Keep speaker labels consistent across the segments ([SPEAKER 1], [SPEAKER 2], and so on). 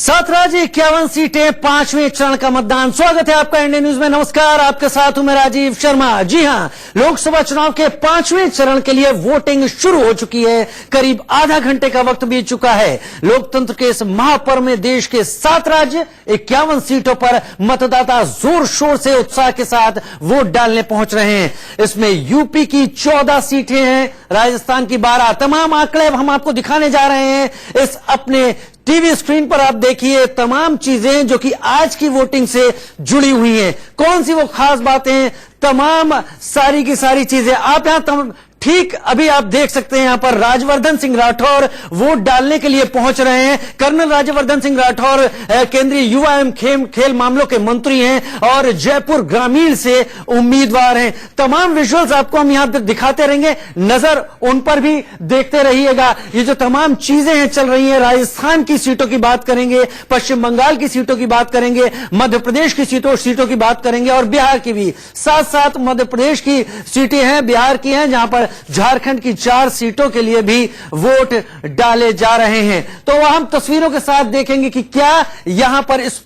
[SPEAKER 1] 7 राज्य 51 सीटें 5वें चरण का मतदान। स्वागत है आपका इंडियन न्यूज में। नमस्कार, आपके साथ हूं मैं राजीव शर्मा। जी हां, लोकसभा चुनाव के 5वें चरण के लिए वोटिंग शुरू हो चुकी है। करीब आधा घंटे का वक्त बीत चुका है। लोकतंत्र के इस महापर्व में देश के 7 राज्य 51 सीटों पर मतदाता जोर शोर से उत्साह के साथ वोट डालने पहुंच रहे हैं। इसमें यूपी की 14 सीटें हैं, राजस्थान की 12। तमाम आंकड़े अब हम आपको दिखाने जा रहे हैं। इस अपने टीवी स्क्रीन पर आप देखिए तमाम चीजें जो कि आज की वोटिंग से जुड़ी हुई हैं। कौन सी वो खास बातें, तमाम सारी की सारी चीजें आप यहां ठीक अभी आप देख सकते हैं। यहां पर राज्यवर्धन सिंह राठौर वोट डालने के लिए पहुंच रहे हैं। कर्नल राज्यवर्धन सिंह राठौर केंद्रीय युवा एवं खेल मामलों के मंत्री हैं और जयपुर ग्रामीण से उम्मीदवार हैं। तमाम विजुअल्स आपको हम यहां पर दिखाते रहेंगे, नजर उन पर भी देखते रहिएगा। ये जो तमाम चीजें हैं चल रही हैं, राजस्थान की सीटों की बात करेंगे, पश्चिम बंगाल की सीटों की बात करेंगे, मध्य प्रदेश की सीटों की बात करेंगे और बिहार की भी। साथ साथ मध्य प्रदेश की सीटें हैं, बिहार की हैं, जहां पर झारखंड की 4 सीटों के लिए भी वोट डाले जा रहे हैं। तो वह हम तस्वीरों के साथ देखेंगे कि क्या यहां पर इस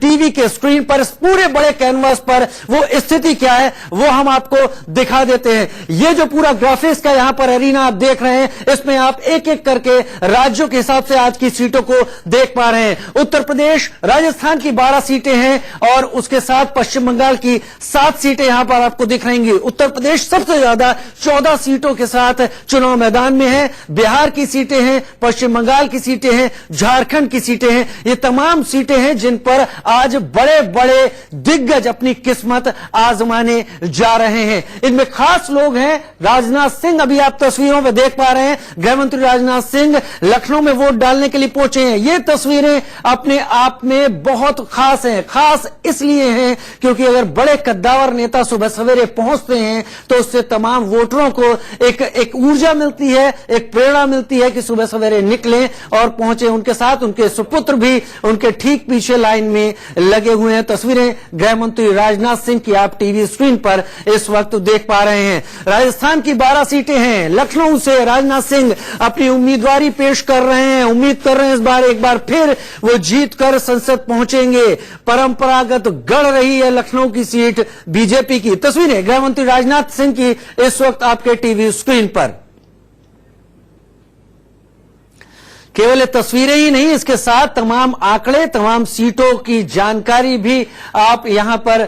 [SPEAKER 1] टीवी के स्क्रीन पर, इस पूरे बड़े कैनवास पर वो स्थिति क्या है, वो हम आपको दिखा देते हैं। ये जो पूरा ग्राफिक्स का यहां पर एरिना आप देख रहे हैं, इसमें आप एक एक करके राज्यों के हिसाब से आज की सीटों को देख पा रहे हैं। उत्तर प्रदेश, राजस्थान की 12 सीटें हैं और उसके साथ पश्चिम बंगाल की 7 सीटें यहां पर आपको दिख रही हैं। उत्तर प्रदेश सबसे ज्यादा 14 सीटों के साथ चुनाव मैदान में है। बिहार की सीटें हैं, पश्चिम बंगाल की सीटें हैं, झारखंड की सीटें हैं। ये तमाम सीटें हैं जिन पर आज बड़े बड़े दिग्गज अपनी किस्मत आजमाने जा रहे हैं। इनमें खास लोग हैं। राजनाथ सिंह अभी आप तस्वीरों में देख पा रहे हैं, गृहमंत्री राजनाथ सिंह लखनऊ में वोट डालने के लिए पहुंचे हैं। ये तस्वीरें अपने आप में बहुत खास हैं। खास इसलिए हैं क्योंकि अगर बड़े कद्दावर नेता सुबह सवेरे पहुंचते हैं तो उससे तमाम वोटरों को एक ऊर्जा मिलती है, एक प्रेरणा मिलती है कि सुबह सवेरे निकलें और पहुंचे। उनके साथ उनके सुपुत्र भी उनके ठीक पीछे लाइन में लगे हुए हैं। तस्वीरें गृहमंत्री राजनाथ सिंह की आप टीवी स्क्रीन पर इस वक्त देख पा रहे हैं। राजस्थान की 12 सीटें हैं। लखनऊ से राजनाथ सिंह अपनी उम्मीदवारी पेश कर रहे हैं। उम्मीद कर रहे हैं इस बार एक बार फिर वो जीत कर संसद पहुंचेंगे। परंपरागत गढ़ रही है लखनऊ की सीट बीजेपी की। तस्वीरें गृहमंत्री राजनाथ सिंह की इस वक्त आपके टीवी स्क्रीन पर। केवल ये तस्वीरें ही नहीं, इसके साथ तमाम आंकड़े, तमाम सीटों की जानकारी भी आप यहां पर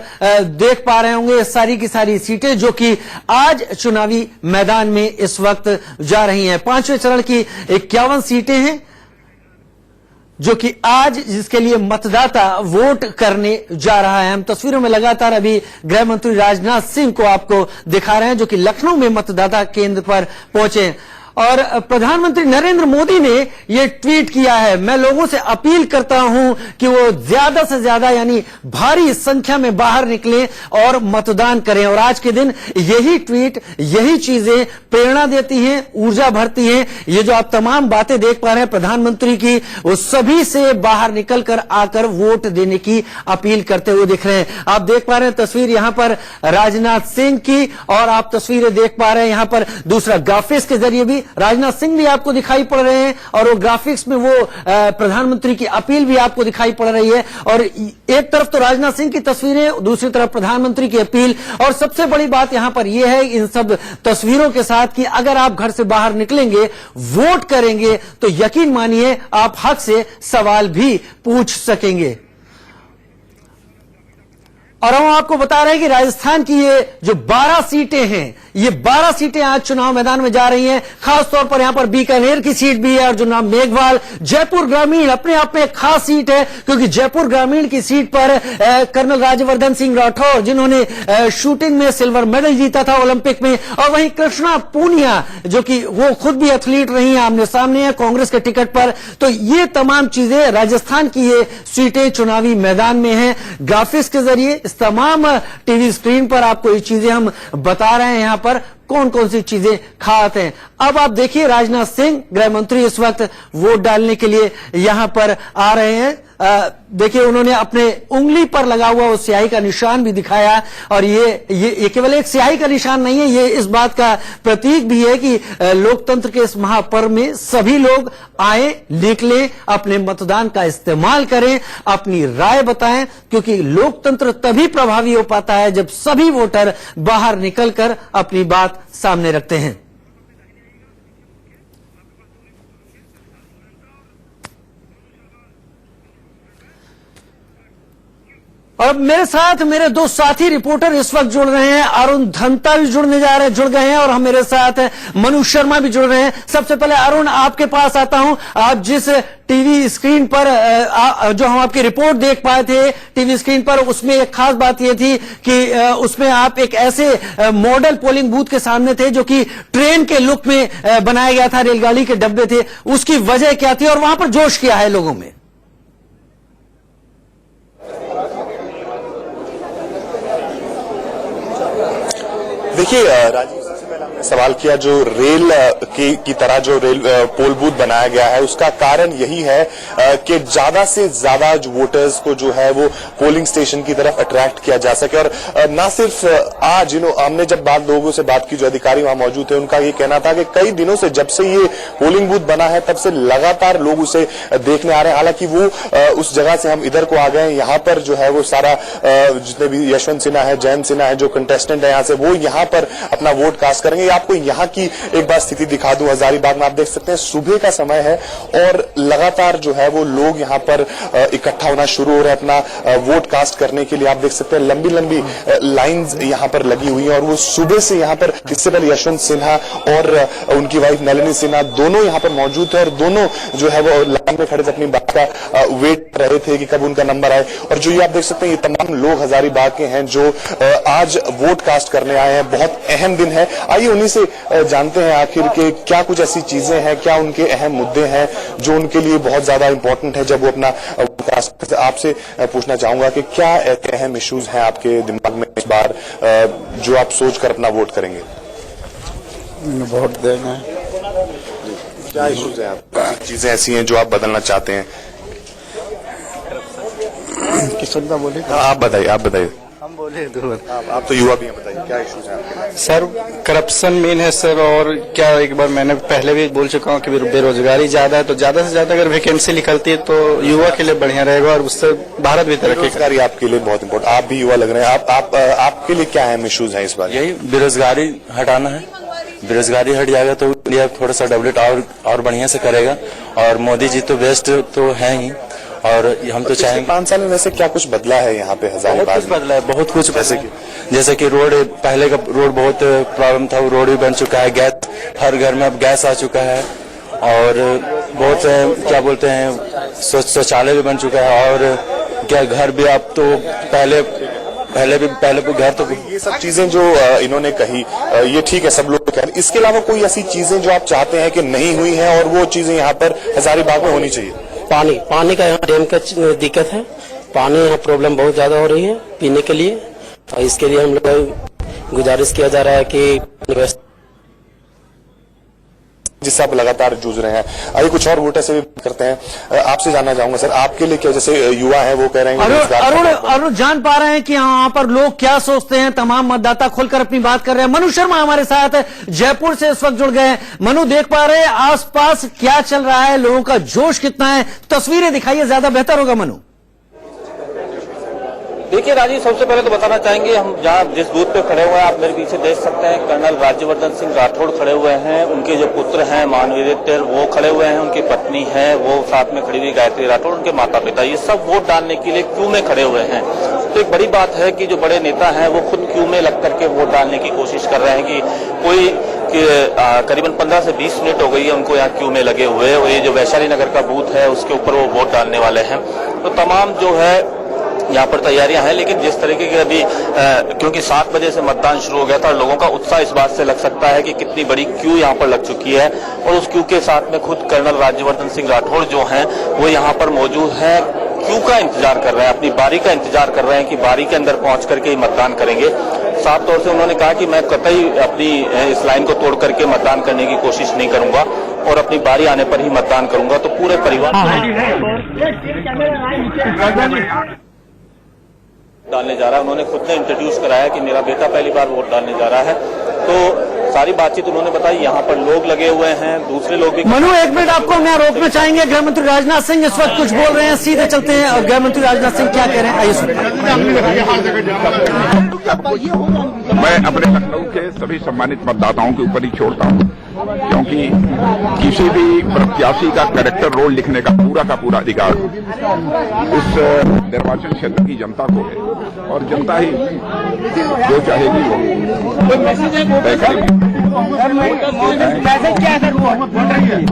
[SPEAKER 1] देख पा रहे होंगे। सारी की सारी सीटें जो कि आज चुनावी मैदान में इस वक्त जा रही हैं। 5वें चरण की 51 सीटें हैं जो कि आज जिसके लिए मतदाता वोट करने जा रहा है। हम तस्वीरों में लगातार अभी गृहमंत्री राजनाथ सिंह को आपको दिखा रहे हैं जो कि लखनऊ में मतदाता केंद्र पर पहुंचे और प्रधानमंत्री नरेंद्र मोदी ने यह ट्वीट किया है। मैं लोगों से अपील करता हूं कि वो ज्यादा से ज्यादा यानी भारी संख्या में बाहर निकलें और मतदान करें। और आज के दिन यही ट्वीट, यही चीजें प्रेरणा देती हैं, ऊर्जा भरती हैं। ये जो आप तमाम बातें देख पा रहे हैं प्रधानमंत्री की, वो सभी से बाहर निकलकर आकर वोट देने की अपील करते हुए दिख रहे हैं। आप देख पा रहे हैं तस्वीर यहां पर राजनाथ सिंह की और आप तस्वीरें देख पा रहे हैं यहां पर दूसरा ग्राफिक्स के जरिए भी राजनाथ सिंह भी आपको दिखाई पड़ रहे हैं और वो ग्राफिक्स में वो प्रधानमंत्री की अपील भी आपको दिखाई पड़ रही है। और एक तरफ तो राजनाथ सिंह की तस्वीरें, दूसरी तरफ प्रधानमंत्री की अपील। और सबसे बड़ी बात यहां पर यह है इन सब तस्वीरों के साथ कि अगर आप घर से बाहर निकलेंगे, वोट करेंगे तो यकीन मानिए आप हक से सवाल भी पूछ सकेंगे। और हम आपको बता रहे हैं कि राजस्थान की ये जो 12 सीटें हैं, ये 12 सीटें आज चुनाव मैदान में जा रही हैं। खासतौर पर यहां पर बीकानेर की सीट भी है और जो नाम मेघवाल, जयपुर ग्रामीण अपने आप में एक खास सीट है क्योंकि जयपुर ग्रामीण की सीट पर कर्नल राज्यवर्धन सिंह राठौर जिन्होंने शूटिंग में सिल्वर मेडल जीता था ओलंपिक में, और वहीं कृष्णा पूनिया जो कि वो खुद भी एथलीट रही हैं, आमने सामने है कांग्रेस के टिकट पर। तो ये तमाम चीजें राजस्थान की ये सीटें चुनावी मैदान में हैं। ग्राफिक्स के जरिए इस तमाम टीवी स्क्रीन पर आपको ये चीजें हम बता रहे हैं यहां पर कौन कौन सी चीजें खास हैं। अब आप देखिए राजनाथ सिंह गृह मंत्री इस वक्त वोट डालने के लिए यहां पर आ रहे हैं। देखिए उन्होंने अपने उंगली पर लगा हुआ उस स्याही का निशान भी दिखाया, और ये केवल एक स्याही का निशान नहीं है, ये इस बात का प्रतीक भी है कि लोकतंत्र के इस महापर्व में सभी लोग आए, निकलें, अपने मतदान का इस्तेमाल करें, अपनी राय बताएं, क्योंकि लोकतंत्र तभी प्रभावी हो पाता है जब सभी वोटर बाहर निकलकर अपनी बात सामने रखते हैं। और मेरे साथ मेरे दो साथी रिपोर्टर इस वक्त जुड़ रहे हैं। अरुण धंता भी जुड़ गए हैं, और हम मेरे साथ मनु शर्मा भी जुड़ रहे हैं। सबसे पहले अरुण, आपके पास आता हूं। आप जिस टीवी स्क्रीन पर जो हम आपकी रिपोर्ट देख पाए थे टीवी स्क्रीन पर, उसमें एक खास बात यह थी कि उसमें आप एक ऐसे मॉडल पोलिंग बूथ के सामने थे जो कि ट्रेन के लुक में बनाया गया था, रेलगाड़ी के डब्बे थे। उसकी वजह क्या थी और वहां पर जोश क्या है लोगों में?
[SPEAKER 2] देखिए राजीव, सबसे पहले हमने सवाल किया जो रेल की तरह जो रेल पोल बूथ बनाया गया है, उसका कारण यही है कि ज्यादा से ज्यादा जो वोटर्स को जो है वो पोलिंग स्टेशन की तरफ अट्रैक्ट किया जा सके। और ना सिर्फ आज हमने जब लोगों से बात की, जो अधिकारी वहां मौजूद थे, उनका ये कहना था कि कई दिनों से, जब से ये पोलिंग बूथ बना है, तब से लगातार लोग उसे देखने आ रहे हैं। हालांकि वो उस जगह से हम इधर को आ गए, यहाँ पर जो है वो सारा जितने भी यशवंत सिन्हा है, जयंत सिन्हा है, जो कंटेस्टेंट है यहाँ से, वो यहाँ पर अपना वोट कास्ट करेंगे। आपको यहाँ की एक बार स्थिति दिखा दूं, हजारीबाग में आप देख सकते हैं सुबह का समय है और लगातार जो है वो लोग यहाँ पर इकट्ठा होना शुरू हो रहे हैं अपना वोट कास्ट करने के लिए। आप देख सकते हैं लंबी लंबी लाइंस यहाँ पर लगी हुई हैं, और वो सुबह से यहाँ पर, इससे पहले यशवंत सिन्हा और उनकी वाइफ नलिनी सिन्हा दोनों यहाँ पर मौजूद थे, और दोनों जो है वो लाइन में खड़े थे, अपनी बात का वेट कर रहे थे कि कब उनका नंबर आए। और जो ये आप देख सकते हैं, ये तमाम लोग हजारीबाग के हैं जो आज वोट कास्ट करने आए हैं। बहुत अहम दिन है। आइए उन्हीं से जानते हैं आखिर के क्या कुछ ऐसी चीजें हैं, क्या उनके अहम मुद्दे हैं जो उनके लिए बहुत ज्यादा इंपॉर्टेंट है जब वो अपना कास्ट। आपसे पूछना चाहूंगा कि क्या ऐसे अहम इश्यूज हैं आपके दिमाग में इस बार जो आप सोचकर अपना वोट करेंगे?
[SPEAKER 3] वोट देना है।
[SPEAKER 2] क्या इश्यूज हैं आप, चीजें ऐसी हैं जो आप बदलना चाहते हैं?
[SPEAKER 3] किशन का बोले?
[SPEAKER 2] आप बताइए।
[SPEAKER 3] हम बोले
[SPEAKER 2] आप तो युवा भी हैं, बताइए क्या इश्यूज हैं आपके?
[SPEAKER 3] सर, करप्शन मेन है सर, और क्या एक बार मैंने पहले भी बोल चुका हूँ कि बेरोजगारी ज्यादा है, तो ज्यादा से ज्यादा अगर वैकेंसी निकलती है तो युवा के लिए बढ़िया रहेगा, और उससे भारत भी तरक्की करेगा।
[SPEAKER 2] आपके लिए बहुत इंपॉर्टेंट, आप भी युवा लग रहे हैं, आपके लिए क्या अहम इश्यूज हैं इस बार?
[SPEAKER 4] यही बेरोजगारी हटाना है। बेरोजगारी हट जाएगा तो इंडिया थोड़ा सा डेवलप और बढ़िया से करेगा, और मोदी जी तो बेस्ट तो है ही, और हम तो चाहेंगे।
[SPEAKER 2] 5 साल में वैसे क्या कुछ बदला है यहाँ पे हजारीबाग?
[SPEAKER 4] बहुत कुछ बदला है, बहुत कुछ। जैसे कि रोड, पहले का रोड बहुत प्रॉब्लम था, वो रोड भी बन चुका है। गैस, हर घर में अब गैस आ चुका है, और बहुत क्या बोलते हैं, शौचालय भी बन चुका है, और क्या घर भी आप तो पहले घर तो।
[SPEAKER 2] ये सब चीजें जो इन्होंने कही, ये ठीक है, सब लोग कह रहे हैं। इसके अलावा कोई ऐसी चीजें जो आप चाहते हैं कि नहीं हुई हैं और वो चीजें यहाँ पर हजारीबाग में होनी चाहिए?
[SPEAKER 5] पानी का यहाँ डैम का दिक्कत है। पानी यहाँ प्रॉब्लम बहुत ज्यादा हो रही है पीने के लिए, और इसके लिए हम लोग गुजारिश किया जा रहा है कि
[SPEAKER 2] जिससे आप लगातार जूझ रहे हैं। आइए कुछ और वोटर से भी करते हैं। आपसे जानना चाहूंगा सर, आपके लिए क्या, जैसे युवा है वो कह रहे हैं
[SPEAKER 1] अरुण जान पा रहे हैं कि यहाँ पर लोग क्या सोचते हैं। तमाम मतदाता खुलकर अपनी बात कर रहे हैं। मनु शर्मा हमारे साथ जयपुर से इस वक्त जुड़ गए हैं। मनु, देख पा रहे हैं आसपास क्या चल रहा है, लोगों का जोश कितना है? तस्वीरें दिखाइए, ज्यादा बेहतर होगा मनु।
[SPEAKER 6] देखिए राजीव, सबसे पहले तो बताना चाहेंगे, हम जहाँ जिस बूथ पे खड़े हुए हैं, आप मेरे पीछे देख सकते हैं, कर्नल राज्यवर्धन सिंह राठौड़ खड़े हुए हैं। उनके जो पुत्र हैं मानवीर वो खड़े हुए हैं, उनकी पत्नी है वो साथ में खड़ी हुई गायत्री राठौड़, उनके माता पिता, ये सब वोट डालने के लिए क्यू में खड़े हुए हैं। तो एक बड़ी बात है कि जो बड़े नेता हैं वो खुद क्यू में लग करके वोट डालने की कोशिश कर रहे हैं। कि कोई करीबन 15 से 20 मिनट हो गई है उनको यहाँ क्यू में लगे हुए। और ये जो वैशाली नगर का बूथ है उसके ऊपर वो वोट डालने वाले हैं। तो तमाम जो है यहाँ पर तैयारियां हैं, लेकिन जिस तरीके की अभी क्योंकि 7 बजे से मतदान शुरू हो गया था, लोगों का उत्साह इस बात से लग सकता है कि कितनी बड़ी क्यू यहाँ पर लग चुकी है। और उस क्यू के साथ में खुद कर्नल राज्यवर्धन सिंह राठौड़ जो हैं वो यहाँ पर मौजूद हैं, क्यू का इंतजार कर रहे हैं, अपनी बारी का इंतजार कर रहे हैं कि बारी के अंदर पहुंच करके ही मतदान करेंगे। साफ तौर से उन्होंने कहा कि मैं कतई अपनी इस लाइन को तोड़ करके मतदान करने की कोशिश नहीं करूंगा और अपनी बारी आने पर ही मतदान करूंगा। तो पूरे परिवार डालने जा रहा है। उन्होंने खुद ने इंट्रोड्यूस कराया कि मेरा बेटा पहली बार वोट डालने जा रहा है। तो सारी बातचीत उन्होंने बताई। यहाँ पर लोग लगे हुए हैं, दूसरे लोग भी।
[SPEAKER 1] मनु, एक मिनट आपको हम यहाँ रोकना चाहेंगे। गृह मंत्री राजनाथ सिंह इस वक्त कुछ बोल रहे हैं, सीधे चलते हैं। और गृह मंत्री राजनाथ सिंह क्या कह रहे हैं, आइए सुनते
[SPEAKER 7] मैं अपने लखनऊ के सभी सम्मानित मतदाताओं के ऊपर ही छोड़ता हूं, क्योंकि किसी भी प्रत्याशी का कैरेक्टर रोल लिखने का पूरा अधिकार इस निर्वाचन क्षेत्र की जनता को है और जनता ही जो चाहेगी वो तय करेगी।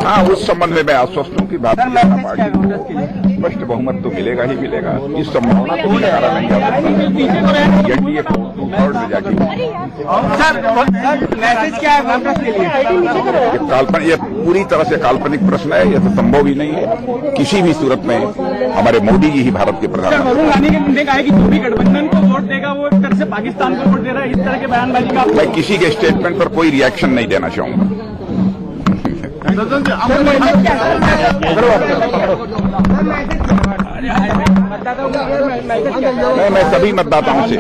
[SPEAKER 7] हाँ, उस संबंध में मैं आश्वस्त हूं कि भारतीय जनता पार्टी को स्पष्ट बहुमत तो मिलेगा ही मिलेगा। इस संभावना को नकारा नहीं जा सकता। एनडीए को 2/3 मेजॉरिटी।
[SPEAKER 8] मैसेज क्या है काल्पनिक,
[SPEAKER 7] ये पूरी तरह से काल्पनिक प्रश्न है। यह तो संभव ही नहीं है। किसी भी सूरत में हमारे मोदी जी ही भारत के प्रधानमंत्री।
[SPEAKER 8] ने कहा है कि जो भी गठबंधन को वोट देगा वो एक तरह से पाकिस्तान को वोट दे रहा है, इस तरह के बयानबाजी का
[SPEAKER 7] मैं किसी के स्टेटमेंट पर कोई रिएक्शन नहीं देना चाहूंगा। मैं सभी मतदाताओं से,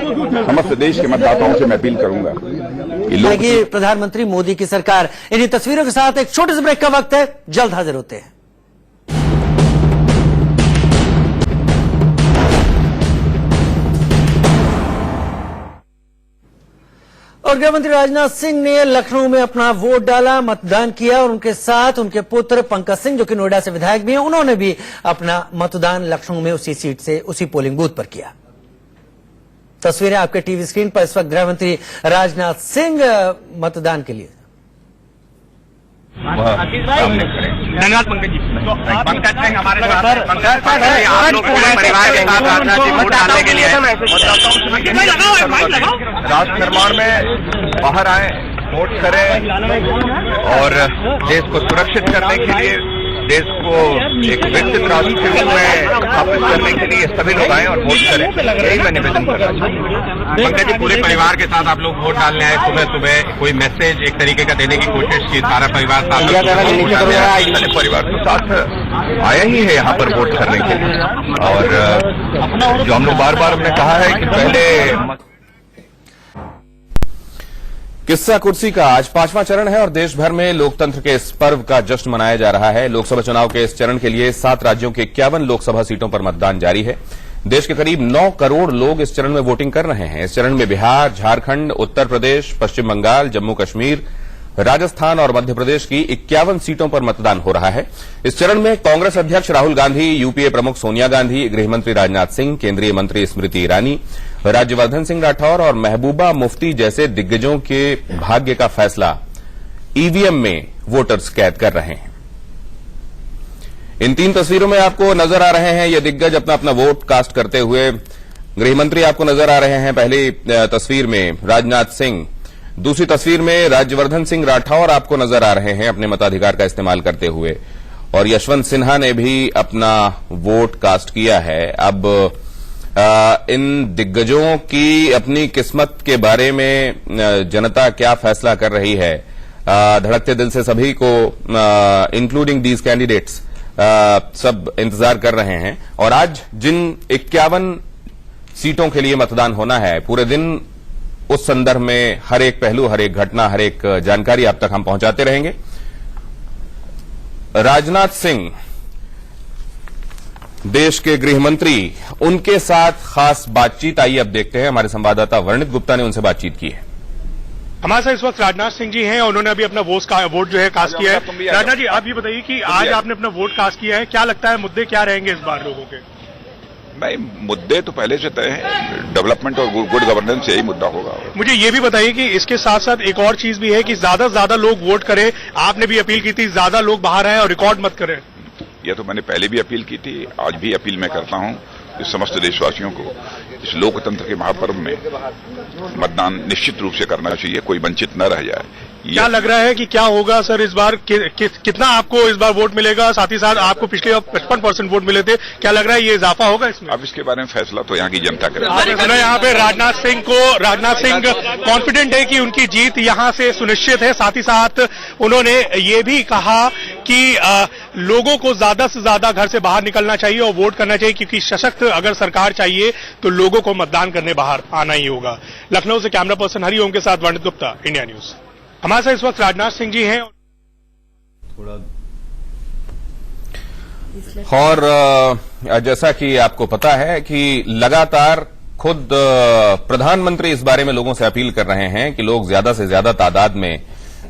[SPEAKER 7] समस्त देश के मतदाताओं से मैं अपील करूंगा
[SPEAKER 1] कि प्रधानमंत्री मोदी की सरकार। इन्हीं तस्वीरों के साथ एक छोटे से ब्रेक का वक्त है, जल्द हाजिर होते हैं। और गृहमंत्री राजनाथ सिंह ने लखनऊ में अपना वोट डाला, मतदान किया और उनके साथ उनके पुत्र पंकज सिंह, जो कि नोएडा से विधायक भी हैं, उन्होंने भी अपना मतदान लखनऊ में उसी सीट से, उसी पोलिंग बूथ पर किया। तस्वीरें आपके टीवी स्क्रीन पर। इस वक्त गृहमंत्री राजनाथ सिंह मतदान के लिए
[SPEAKER 8] धन्यवाद पंकज जी। तो पंकज सिंह हमारे साथ
[SPEAKER 9] आप लोग पूरे परिवार के साथ राजनाथ जी वोट डालने के लिए
[SPEAKER 7] राष्ट्र निर्माण में बाहर आए, वोट करें और देश को सुरक्षित करने के लिए, देश को एक विकसित राष्ट्र के रूप में स्थापित करने के लिए सभी लोग आए और वोट करें। यही मैं निवेदन कर रहा हूँ।
[SPEAKER 9] पंकज जी, पूरे परिवार के साथ आप लोग वोट डालने आए। सुबह सुबह कोई मैसेज एक तरीके का देने की कोशिश की, सारा परिवार साथ
[SPEAKER 7] परिवार तो साथ आया ही है यहाँ पर वोट करने के लिए। और जो हम लोग बार बार हमने कहा है कि पहले
[SPEAKER 10] किस्सा कुर्सी का आज 5वां चरण है और देश भर में लोकतंत्र के इस पर्व का जश्न मनाया जा रहा है। लोकसभा चुनाव के इस चरण के लिए 7 राज्यों के 51 लोकसभा सीटों पर मतदान जारी है। देश के करीब 9 करोड़ लोग इस चरण में वोटिंग कर रहे हैं। इस चरण में बिहार, झारखंड, उत्तर प्रदेश, पश्चिम बंगाल, जम्मू कश्मीर, राजस्थान और मध्य प्रदेश की 51 सीटों पर मतदान हो रहा है। इस चरण में कांग्रेस अध्यक्ष राहुल गांधी, यूपीए प्रमुख सोनिया गांधी, गृहमंत्री राजनाथ सिंह, केंद्रीय मंत्री स्मृति ईरानी, राज्यवर्धन सिंह राठौर और महबूबा मुफ्ती जैसे दिग्गजों के भाग्य का फैसला ईवीएम में वोटर्स कैद कर रहे हैं। इन 3 तस्वीरों में आपको नजर आ रहे हैं ये दिग्गज अपना अपना वोट कास्ट करते हुए। गृहमंत्री आपको नजर आ रहे हैं पहली तस्वीर में राजनाथ सिंह, दूसरी तस्वीर में राज्यवर्धन सिंह राठौर आपको नजर आ रहे हैं अपने मताधिकार का इस्तेमाल करते हुए, और यशवंत सिन्हा ने भी अपना वोट कास्ट किया है। अब इन दिग्गजों की अपनी किस्मत के बारे में जनता क्या फैसला कर रही है, धड़कते दिल से सभी को इंक्लूडिंग दीज कैंडिडेट्स सब इंतजार कर रहे हैं। और आज जिन 51 सीटों के लिए मतदान होना है, पूरे दिन उस संदर्भ में हर एक पहलू, हर एक घटना, हर एक जानकारी आप तक हम पहुंचाते रहेंगे। राजनाथ सिंह देश के गृह मंत्री, उनके साथ खास बातचीत आइए अब देखते हैं। हमारे संवाददाता वर्णित गुप्ता ने उनसे बातचीत की है।
[SPEAKER 11] हमारे साथ इस वक्त राजनाथ सिंह जी हैं। उन्होंने अभी अपना वोट जो है कास्ट किया है। राजनाथ जी, आप ये बताइए कि आज आपने अपना वोट कास्ट किया है, क्या लगता है मुद्दे क्या रहेंगे इस बार लोगों के?
[SPEAKER 7] नहीं, मुद्दे तो पहले से तय हैं। डेवलपमेंट और गुड गवर्नेंस यही मुद्दा होगा।
[SPEAKER 11] मुझे ये भी बताइए कि इसके साथ साथ एक और चीज भी है कि ज्यादा से ज्यादा लोग वोट करें। आपने भी अपील की थी ज्यादा लोग बाहर आए और रिकॉर्ड मत करें।
[SPEAKER 7] यह तो मैंने पहले भी अपील की थी, आज भी अपील मैं करता हूं इस समस्त देशवासियों को इस लोकतंत्र के महापर्व में मतदान निश्चित रूप से करना चाहिए, कोई वंचित न रह जाए।
[SPEAKER 11] क्या लग रहा है कि क्या होगा सर इस बार? कितना आपको इस बार वोट मिलेगा? साथ ही साथ आपको पिछले 55% वोट मिले थे, क्या लग रहा है ये इजाफा होगा इसमें?
[SPEAKER 7] अब इसके बारे में फैसला तो यहाँ की जनता करेगी।
[SPEAKER 11] आपने सुना यहाँ पे राजनाथ सिंह कॉन्फिडेंट है कि उनकी जीत यहाँ से सुनिश्चित है। साथ ही साथ उन्होंने ये भी कहा कि लोगों को ज्यादा से ज्यादा घर से बाहर निकलना चाहिए और वोट करना चाहिए, क्योंकि सशक्त अगर सरकार चाहिए तो लोगों को मतदान करने बाहर आना ही होगा। लखनऊ से कैमरा पर्सन हरिओम के साथ वंदित गुप्ता, इंडिया न्यूज। हमारे साथ इस वक्त राजनाथ सिंह जी हैं।
[SPEAKER 10] और जैसा कि आपको पता है कि लगातार खुद प्रधानमंत्री इस बारे में लोगों से अपील कर रहे हैं कि लोग ज्यादा से ज्यादा तादाद में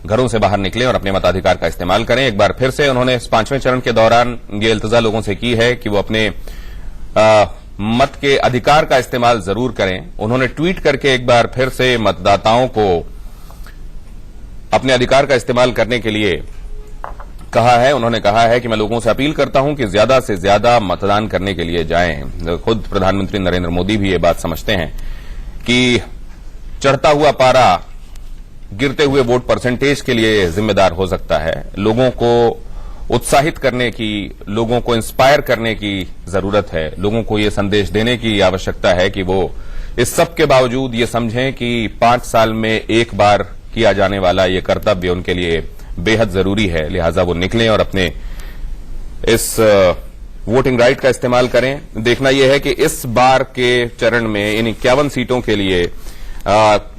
[SPEAKER 10] घरों से बाहर निकलें और अपने मताधिकार का इस्तेमाल करें। एक बार फिर से उन्होंने इस 5वें चरण के दौरान ये इल्तिजा लोगों से की है कि वो अपने मत के अधिकार का इस्तेमाल जरूर करें। उन्होंने ट्वीट करके एक बार फिर से मतदाताओं को अपने अधिकार का इस्तेमाल करने के लिए कहा है। उन्होंने कहा है कि मैं लोगों से अपील करता हूं कि ज्यादा से ज्यादा मतदान करने के लिए जाएं। खुद प्रधानमंत्री नरेंद्र मोदी भी ये बात समझते हैं कि चढ़ता हुआ पारा गिरते हुए वोट परसेंटेज के लिए जिम्मेदार हो सकता है। लोगों को उत्साहित करने की, लोगों को इंस्पायर करने की जरूरत है। लोगों को ये संदेश देने की आवश्यकता है कि वो इस सब के बावजूद ये समझें कि 5 साल में एक बार किया जाने वाला ये कर्तव्य उनके लिए बेहद जरूरी है। लिहाजा वो निकलें और अपने इस वोटिंग राइट का इस्तेमाल करें। देखना यह है कि इस बार के चरण में इन 51 सीटों के लिए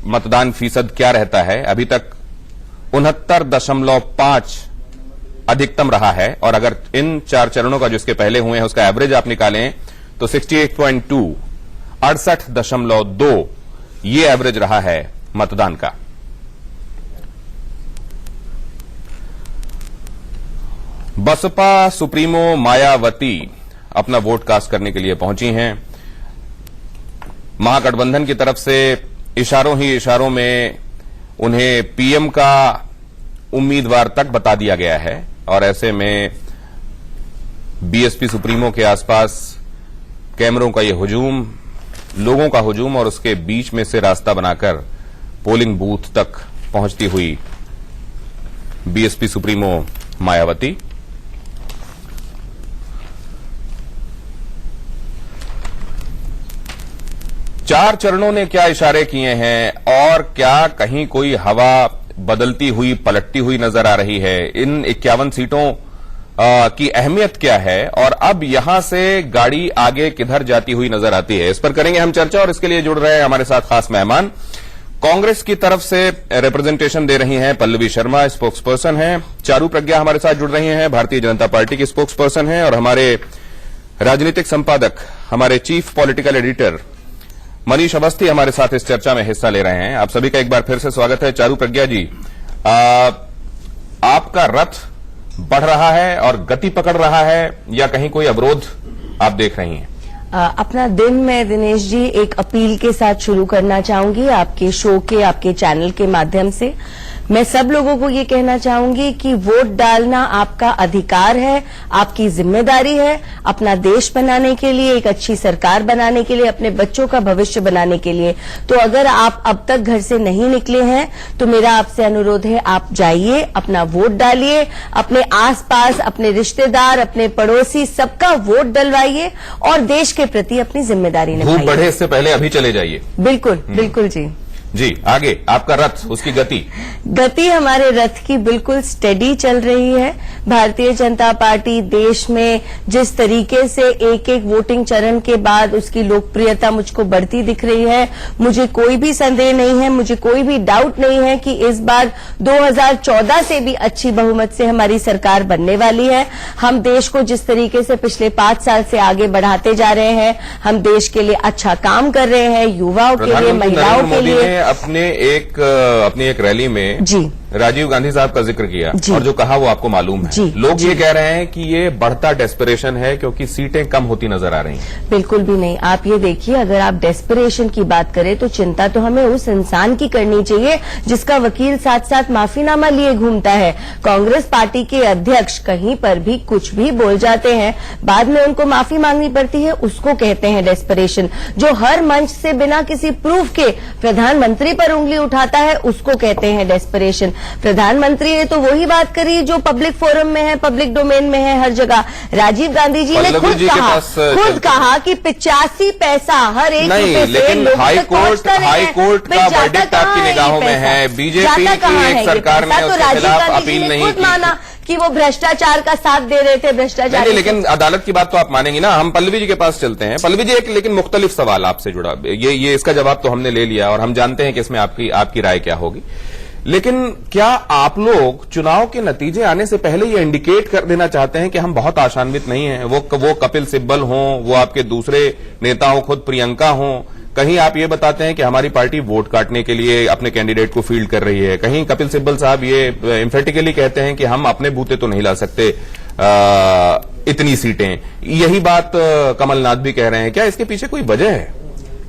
[SPEAKER 10] मतदान फीसद क्या रहता है। अभी तक 69.5 अधिकतम रहा है, और अगर इन 4 चरणों का जो इसके पहले हुए हैं उसका एवरेज आप निकालें तो 68.2 68.2 ये एवरेज रहा है मतदान का। बसपा सुप्रीमो मायावती अपना वोट कास्ट करने के लिए पहुंची हैं। महागठबंधन की तरफ से इशारों ही इशारों में उन्हें पीएम का उम्मीदवार तक बता दिया गया है, और ऐसे में बीएसपी सुप्रीमो के आसपास कैमरों का ये हुजूम, लोगों का हुजूम, और उसके बीच में से रास्ता बनाकर पोलिंग बूथ तक पहुंचती हुई बीएसपी सुप्रीमो मायावती। चार चरणों ने क्या इशारे किए हैं, और क्या कहीं कोई हवा बदलती हुई, पलटती हुई नजर आ रही है? इन 51 सीटों की अहमियत क्या है, और अब यहां से गाड़ी आगे किधर जाती हुई नजर आती है, इस पर करेंगे हम चर्चा। और इसके लिए जुड़ रहे हैं हमारे साथ खास मेहमान। कांग्रेस की तरफ से रिप्रेजेंटेशन दे रही हैं पल्लवी शर्मा, स्पोक्स पर्सन हैं। चारू प्रज्ञा हमारे साथ जुड़ रही हैं, भारतीय जनता पार्टी की स्पोक्स पर्सन हैं। और हमारे राजनीतिक संपादक, हमारे chief political editor Manish Awasthi हमारे साथ इस चर्चा में हिस्सा ले रहे हैं। आप सभी का एक बार फिर से स्वागत है। चारू प्रज्ञा जी, आपका रथ बढ़ रहा है और गति पकड़ रहा है, या कहीं कोई अवरोध आप देख रही हैं?
[SPEAKER 12] अपना दिन मैं दिनेश जी एक अपील के साथ शुरू करना चाहूंगी, आपके शो के, आपके चैनल के माध्यम से। मैं सब लोगों को ये कहना चाहूंगी कि वोट डालना आपका अधिकार है, आपकी जिम्मेदारी है, अपना देश बनाने के लिए, एक अच्छी सरकार बनाने के लिए, अपने बच्चों का भविष्य बनाने के लिए। तो अगर आप अब तक घर से नहीं निकले हैं तो मेरा आपसे अनुरोध है, आप जाइए, अपना वोट डालिए, अपने आसपास, अपने रिश्तेदार, अपने पड़ोसी, सबका वोट डलवाइए और देश के प्रति अपनी जिम्मेदारी निभाइए।
[SPEAKER 10] धूप बढ़े इससे पहले अभी चले जाइए।
[SPEAKER 12] बिल्कुल बिल्कुल जी।
[SPEAKER 10] आगे आपका रथ, उसकी गति
[SPEAKER 12] हमारे रथ की बिल्कुल स्टेडी चल रही है। भारतीय जनता पार्टी देश में जिस तरीके से एक एक वोटिंग चरण के बाद उसकी लोकप्रियता मुझको बढ़ती दिख रही है, मुझे कोई भी संदेह नहीं है, मुझे कोई भी डाउट नहीं है कि इस बार 2014 से भी अच्छी बहुमत से हमारी सरकार बनने वाली है। हम देश को जिस तरीके से पिछले 5 साल से आगे बढ़ाते जा रहे हैं, हम देश के लिए अच्छा काम कर रहे हैं, युवाओं के लिए, महिलाओं के लिए।
[SPEAKER 10] अपनी एक रैली में
[SPEAKER 12] जी
[SPEAKER 10] राजीव गांधी साहब का जिक्र किया, और जो कहा वो आपको मालूम है।
[SPEAKER 12] जी,
[SPEAKER 10] लोग ये कह रहे हैं कि ये बढ़ता डेस्परेशन है क्योंकि सीटें कम होती नजर आ रही हैं।
[SPEAKER 12] बिल्कुल भी नहीं। आप ये देखिए, अगर आप डेस्परेशन की बात करें तो चिंता तो हमें उस इंसान की करनी चाहिए जिसका वकील साथ साथ माफीनामा लिए घूमता है। कांग्रेस पार्टी के अध्यक्ष कहीं पर भी कुछ भी बोल जाते हैं, बाद में उनको माफी मांगनी पड़ती है, उसको कहते हैं डेस्परेशन। जो हर मंच से बिना किसी प्रूफ के प्रधानमंत्री पर उंगली उठाता है, उसको कहते हैं डेस्परेशन। प्रधानमंत्री ने तो वही बात करी जो पब्लिक फोरम में है, पब्लिक डोमेन में है, हर जगह। राजीव गांधी जी ने खुद कहा कि 85 पैसा हर एक रुपए से लोगों तक पहुंचता नहीं है।
[SPEAKER 10] हाई कोर्ट का वर्डिक्ट आपकी निगाहों में है, बीजेपी की एक सरकार ने उसके खिलाफ अपील नहीं की,
[SPEAKER 12] माना कि वो भ्रष्टाचार का साथ दे रहे थे, भ्रष्टाचार।
[SPEAKER 10] लेकिन अदालत की बात तो आप मानेंगी ना। हम पल्लवी जी के पास चलते हैं। पल्लवी जी, एक लेकिन मुख्तलिफ सवाल आपसे जुड़ा, ये इसका जवाब तो हमने ले लिया और हम जानते हैं कि इसमें आपकी राय क्या होगी, लेकिन क्या आप लोग चुनाव के नतीजे आने से पहले ये इंडिकेट कर देना चाहते हैं कि हम बहुत आशान्वित नहीं हैं? वो कपिल सिब्बल हों, वो आपके दूसरे नेता हों, खुद प्रियंका हों, कहीं आप ये बताते हैं कि हमारी पार्टी वोट काटने के लिए अपने कैंडिडेट को फील्ड कर रही है, कहीं कपिल सिब्बल साहब ये एम्फेटिकली कहते हैं कि हम अपने बूते तो नहीं ला सकते इतनी सीटें। यही बात कमलनाथ भी कह रहे हैं। क्या इसके पीछे कोई वजह है?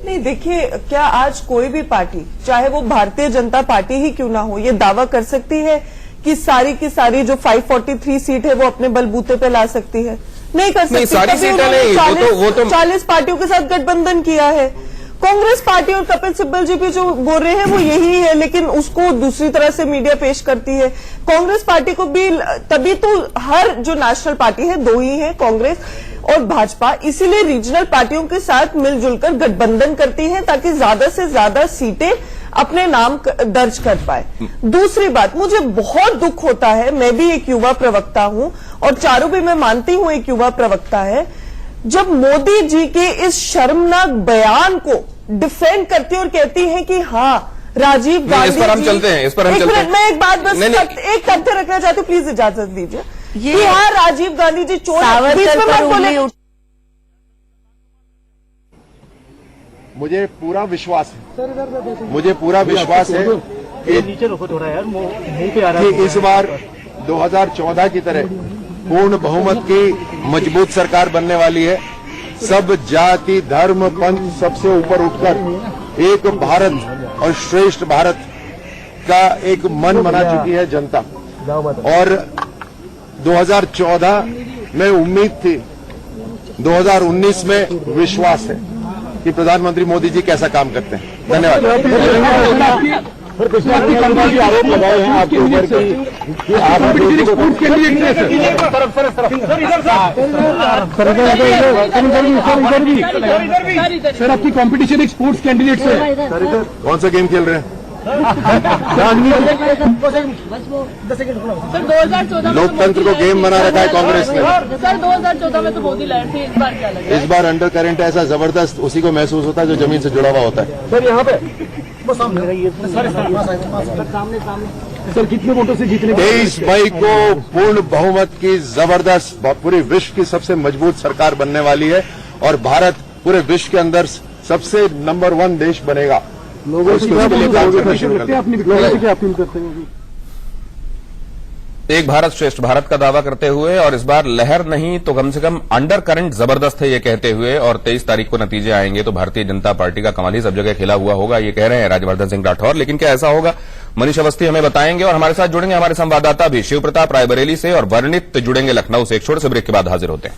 [SPEAKER 13] नहीं, देखिए, क्या आज कोई भी पार्टी, चाहे वो भारतीय जनता पार्टी ही क्यों ना हो, ये दावा कर सकती है कि सारी की सारी जो 543 सीट है वो अपने बलबूते पे ला सकती है? नहीं कर सकती।
[SPEAKER 10] नहीं, सारी सीटें नहीं, वो तो
[SPEAKER 13] 40 पार्टियों के साथ गठबंधन किया है। कांग्रेस पार्टी और कपिल सिब्बल जी भी जो बोल रहे हैं वो यही है, लेकिन उसको दूसरी तरह से मीडिया पेश करती है। कांग्रेस पार्टी को भी तभी तो हर जो नेशनल पार्टी है, दो ही है, कांग्रेस और भाजपा, इसीलिए रीजनल पार्टियों के साथ मिलजुल कर गठबंधन करती है ताकि ज्यादा से ज्यादा सीटें अपने नाम दर्ज कर पाए। दूसरी बात, मुझे बहुत दुख होता है, मैं भी एक युवा प्रवक्ता हूं और चारों भी मैं मानती हूं एक युवा प्रवक्ता है, जब मोदी जी के इस शर्मनाक बयान को डिफेंड करती और कहती हैं कि हाँ, राजीव गांधी,
[SPEAKER 10] इस पर हम चलते हैं, इस पर हम चलते हैं।
[SPEAKER 13] मैं एक बात बस एक तथ्य रखना चाहती हूँ, प्लीज इजाजत दीजिए कि हाँ, राजीव गांधी जी चोर हैं।
[SPEAKER 14] मुझे पूरा विश्वास है कि इस बार 2014 की तरह पूर्ण बहुमत की मजबूत सरकार बनने वाली है। सब जाति, धर्म, पंथ सबसे ऊपर उठकर एक भारत और श्रेष्ठ भारत का एक मन बना चुकी है जनता। और 2014 में उम्मीद थी, 2019 में विश्वास है कि प्रधानमंत्री मोदी जी कैसा काम करते हैं। धन्यवाद।
[SPEAKER 8] आरोप लगाए हैं आपके ऊपर कि आप सर, आपकी कंपटीशन एक स्पोर्ट्स कैंडिडेट से।
[SPEAKER 14] कौन सा गेम खेल रहे हैं? लोकतंत्र को गेम बना रखा है कांग्रेस ने।
[SPEAKER 15] सर 2014 में तो मोदी लड़े थे, इस बार क्या लगा?
[SPEAKER 14] इस बार अंडर करंट ऐसा जबरदस्त उसी को महसूस होता है जो जमीन से जुड़ा हुआ होता है।
[SPEAKER 8] सर यहाँ पे सर कितने वोटों से जीतने?
[SPEAKER 14] 23 मई को पूर्ण बहुमत की जबरदस्त पूरे विश्व की सबसे मजबूत सरकार बनने वाली है और भारत पूरे विश्व के अंदर सबसे नंबर 1 देश बनेगा। लोगों से अपील करते हैं
[SPEAKER 10] एक भारत श्रेष्ठ भारत का दावा करते हुए और इस बार लहर नहीं तो कम से कम अंडर करंट जबरदस्त है ये कहते हुए, और 23 तारीख को नतीजे आएंगे तो भारतीय जनता पार्टी का कमाल ही सब जगह खिला हुआ होगा, ये कह रहे हैं राज्यवर्धन सिंह राठौर। लेकिन क्या ऐसा होगा? मनीष अवस्थी हमें बताएंगे और हमारे साथ जुड़ेंगे हमारे संवाददाता भी शिव प्रताप रायबरेली से और वर्णित जुड़ेंगे लखनऊ से। एक छोटे से ब्रेक के बाद हाजिर होते हैं।